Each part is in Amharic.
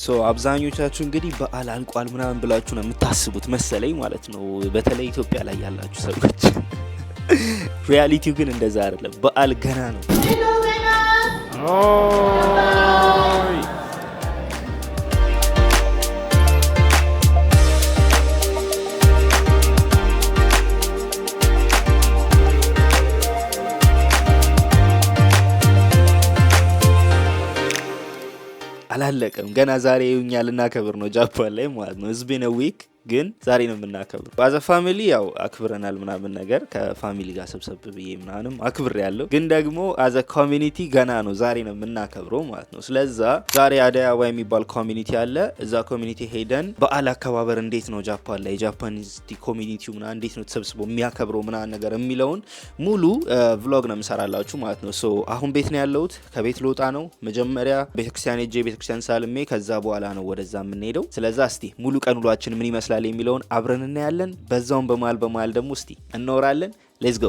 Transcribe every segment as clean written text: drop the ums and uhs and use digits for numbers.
ሶ አብዛኞቻችሁ እንግዲህ በዓል አልቋል ምናምን ብላችሁ ነው የምታስቡት መሰለኝ ማለት ነው፣ በተለይ ኢትዮጵያ ላይ ያላችሁ ሰዎች። ሪያሊቲው ግን እንደዛ አይደለም። በዓል ገና ነው። አላለቀም ገና። ዛሬ እኛ ልናከብር ነው ጃፓን ላይ ማለት ነው። ህዝቤ ነው ዊክ ግን ዛሬ ነው የምናከብረው። አዘ ፋሚሊ ያው አክብረናል ምናምን ነገር ከፋሚሊ ጋር ሰብሰብ ብዬ ምናምን አክብር ያለው ግን ደግሞ አዘ ኮሚኒቲ ገና ነው ዛሬ ነው የምናከብረው ማለት ነው። ስለዛ ዛሬ አደይ አበባ የሚባል ኮሚኒቲ አለ። እዛ ኮሚኒቲ ሄደን በዓል አከባበር እንዴት ነው ጃፓን ላይ ጃፓኒዝ ኮሚኒቲው ምናምን እንዴት ነው ተሰብስበው የሚያከብረው ምናምን ነገር የሚለውን ሙሉ ቭሎግ ነው የምሰራላችሁ ማለት ነው። ሶ አሁን ቤት ነው ያለሁት። ከቤት ልወጣ ነው። መጀመሪያ ቤተክርስቲያን ሄጄ ቤተክርስቲያን ሳልሜ ከዛ በኋላ ነው ወደዛ የምንሄደው። ስለዛ እስቲ ሙሉ ቀን ውሏችን ምን ይመስላል የሚለውን አብረን እናያለን። በዛውም በመሃል ደግሞ እስቲ እናወራለን። ሌትስ ጎ።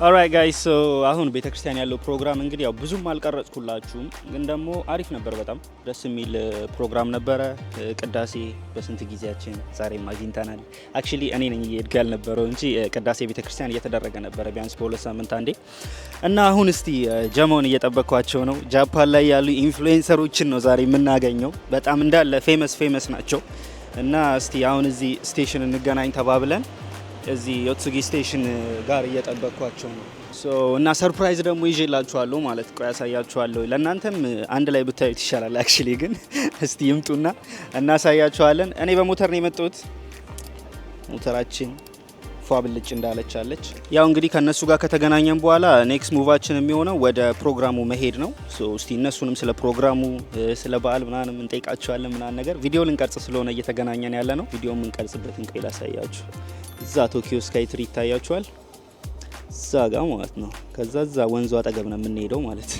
ኦልራይት ጋይስ ሶ አሁን ቤተክርስቲያን ያለው ፕሮግራም እንግዲህ ያው ብዙም አልቀረጽኩላችሁም፣ ግን ደግሞ አሪፍ ነበር። በጣም ደስ የሚል ፕሮግራም ነበረ። ቅዳሴ በስንት ጊዜያችን ዛሬም አግኝተናል። አክቹሊ እኔ ነኝ እየሄድኩ ያልነበረው እንጂ ቅዳሴ ቤተክርስቲያን እየተደረገ ነበረ ቢያንስ በሁለት ሳምንት አንዴ። እና አሁን እስቲ ጀማውን እየጠበቅኳቸው ነው። ጃፓን ላይ ያሉ ኢንፍሉዌንሰሮችን ነው ዛሬ የምናገኘው። በጣም እንዳለ ፌመስ ናቸው። እና እስቲ አሁን እዚህ ስቴሽን እንገናኝ ተባብለን እዚህ ዮትሱጊ ስቴሽን ጋር እየጠበቅኳቸው ነው። እና ሰርፕራይዝ ደግሞ ይዤላችኋለሁ ማለት ቆይ ያሳያችኋለሁ። ለእናንተም አንድ ላይ ብታዩት ይሻላል አክቹሊ፣ ግን እስቲ ይምጡና እናሳያችኋለን። እኔ በሞተር ነው የመጣሁት። ሞተራችን ፏ ብልጭ እንዳለቻለች። ያው እንግዲህ ከነሱ ጋር ከተገናኘን በኋላ ኔክስት ሙቫችን የሚሆነው ወደ ፕሮግራሙ መሄድ ነው። እስቲ እነሱንም ስለ ፕሮግራሙ ስለ በዓል ምናምን እንጠይቃቸዋለን ምናምን ነገር። ቪዲዮ ልንቀርጽ ስለሆነ እየተገናኘን ያለ ነው። ቪዲዮ የምንቀርጽበትን ቆይ ላሳያችሁ። እዛ ቶኪዮ ስካይ ትሪ ይታያችኋል፣ እዛ ጋር ማለት ነው። ከዛ እዛ ወንዙ አጠገብ ነው የምንሄደው ማለት።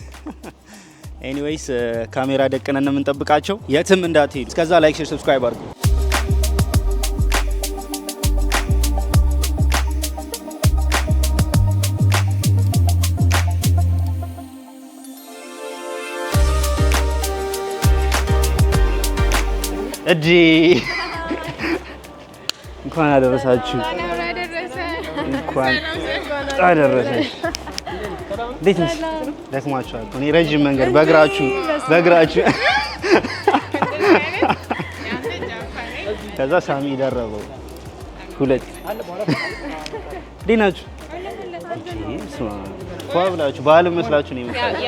ኤኒዌይስ ካሜራ ደቅነን ነው የምንጠብቃቸው። የትም እንዳትሄዱ። እስከዛ ላይክ፣ ሼር፣ ሰብስክራይብ አድርጉ። እጂ እንኳን አደረሳችሁ። እንኳን አደረሰሽ። እንዴት ነሽ? ደክሟችኋል? እኔ ረጅም መንገድ በእግራችሁ ከዛ ሳሚ ደረበው ሁለት። እንዴት ናችሁ? ፏ ብላችሁ በዓል መስላችሁ ነው የመጣችው።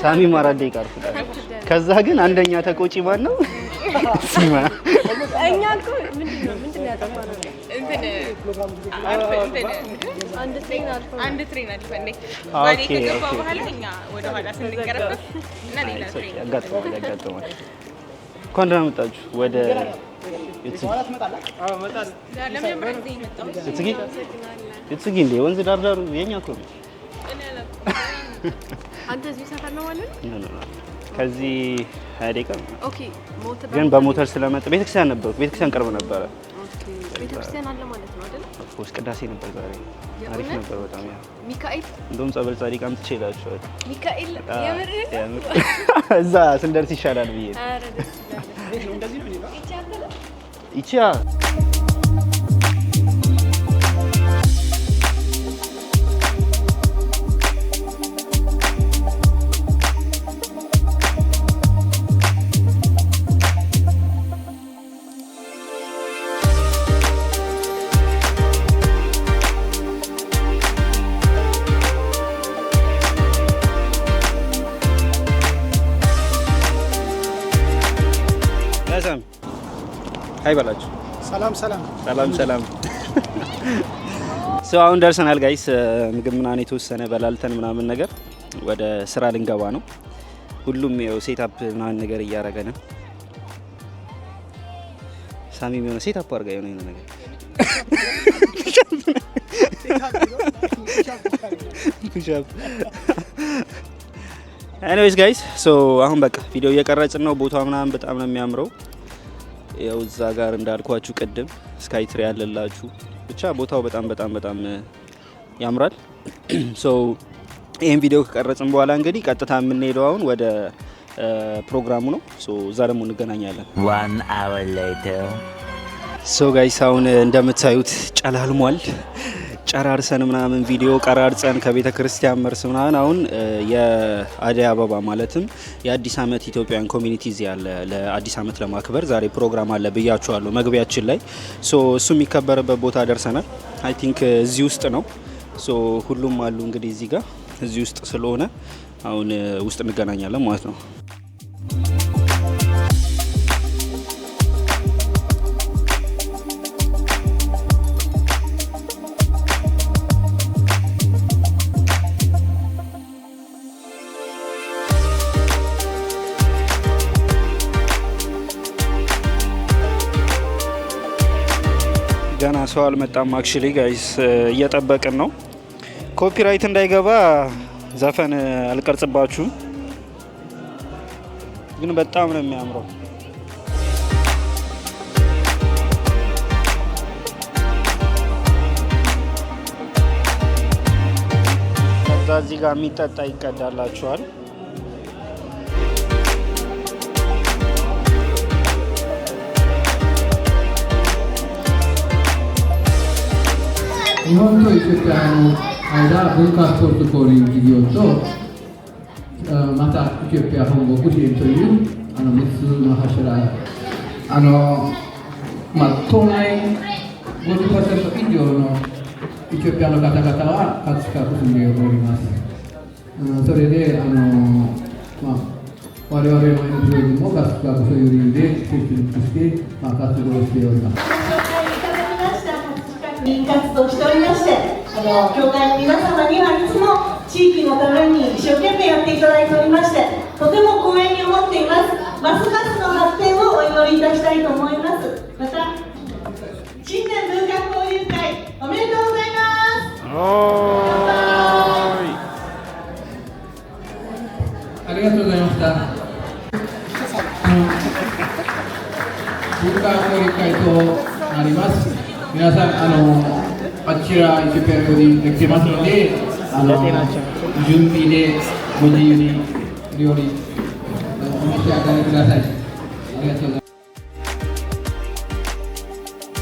ሳሚ ማራዴ ይቀር። ከዛ ግን አንደኛ ተቆጪ ማን ነው? ሲማ እኛ እኮ ምንድነው ያጠፋነው? አንድ ትሬን አልፈን ባሌ ከገባ በኋላ እኛ ወደ ኋላ ስንቀረብ እና ሌላ ትሬን ያጋጥማል። እንኳን ደህና መጣችሁ ወደ ዮትሱጊ እንዴ ወንዝ ዳር ዳሩ የኛ እኮ ነው። አንተ እዚህ ሰፈር ነው ማለት ነው? ከዚህ 20 ደቂቃ። ኦኬ ሞተር ግን በሞተር ስለመጣ ቤተክርስቲያን ነበርኩ። ቤተክርስቲያን ቅርብ ነበረ። ኦኬ ቤተክርስቲያን አለ ማለት ነው አይደል? ኦፍኮርስ ቅዳሴ ነበር ዛሬ። አሪፍ ነበር በጣም። ያ ሚካኤል እንደውም ጸበል ጻድቃ ምትችላችሁ ሚካኤል የምር እዛ ስንደርስ ይሻላል ብዬ። አረ ደስ ይላል። እንደዚህ ነው ይቻ ሳሚ ሃይ በላችሁ። ሰላም ሰላም ሰላም ሰላም። ሶ አሁን ደርሰናል ጋይስ። ምግብ ምናምን የተወሰነ በላልተን ምናምን ነገር ወደ ስራ ልንገባ ነው። ሁሉም ያው ሴትአፕ ምናምን ነገር እያደረገ ነው። ሳሚም የሆነ ሴትአፕ አድርጋ የሆነ ነገር ኤኒዌይስ ጋይስ ሶ አሁን በቃ ቪዲዮ እየቀረጽን ነው። ቦታው ምናምን በጣም ነው የሚያምረው። ያው እዛ ጋር እንዳልኳችሁ ቅድም ስካይ ትሪ ያለላችሁ ብቻ ቦታው በጣም በጣም በጣም ያምራል። ሶ ይሄን ቪዲዮ ከቀረጽን በኋላ እንግዲህ ቀጥታ የምንሄደው አሁን ወደ ፕሮግራሙ ነው። ሶ እዛ ደግሞ እንገናኛለን። 1 hour later ሶ ጋይስ አሁን እንደምታዩት ጨላልሟል። ጨራርሰን ምናምን ቪዲዮ ቀራርጸን ከቤተ ክርስቲያን መርስ ምናምን አሁን የአደይ አበባ ማለትም የአዲስ ዓመት ኢትዮጵያን ኮሚኒቲ እዚህ ያለ ለአዲስ ዓመት ለማክበር ዛሬ ፕሮግራም አለ ብያችኋለሁ መግቢያችን ላይ። ሶ እሱ የሚከበርበት ቦታ ደርሰናል። አይ ቲንክ እዚህ ውስጥ ነው። ሶ ሁሉም አሉ እንግዲህ እዚህ ጋር እዚህ ውስጥ ስለሆነ አሁን ውስጥ እንገናኛለን ማለት ነው። ገና ሰው አልመጣም። አክቹሊ ጋይስ እየጠበቅን ነው። ኮፒራይት እንዳይገባ ዘፈን አልቀርጽባችሁም፣ ግን በጣም ነው የሚያምረው። ከዛ እዚህ ጋር የሚጠጣ ይቀዳላችኋል።日本とイタリアの間文化スポーツ交流事業とまたエチオピア本国支援という3つの柱島内 50% 以上のエチオピアの方々は葛飾区住んでおります。それで我々の NPO も葛飾区という理由で設立して活動しております。活動しておりまして、教会の皆様にはいつも地域のために一生懸命やっていただいておりまして、とても光栄に思っています。ますますの発展をお祈りいたしたいと思います。また、新年文化交流会おめでとうございます。ありがとうございました。文化交流会となります。皆さんあちらエチオピア料理できてますので準備でご自由に料理お召し上がりください。ありがとうございます。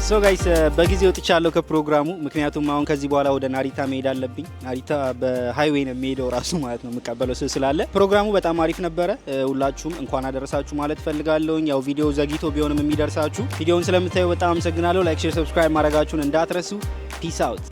ሶ ጋይስ በጊዜ ወጥቻለሁ ከፕሮግራሙ። ምክንያቱም አሁን ከዚህ በኋላ ወደ ናሪታ መሄድ አለብኝ። ናሪታ በሃይዌይ ነው የሚሄደው ራሱ ማለት ነው የምቀበለው ሰው ስላለ። ፕሮግራሙ በጣም አሪፍ ነበረ። ሁላችሁም እንኳን አደረሳችሁ ማለት ፈልጋለሁ። ያው ቪዲዮ ዘግይቶ ቢሆንም የሚደርሳችሁ ቪዲዮውን ስለምታዩ በጣም አመሰግናለሁ። ላይክ፣ ሼር፣ ሰብስክራይብ ማድረጋችሁን እንዳትረሱ። ፒስ አውት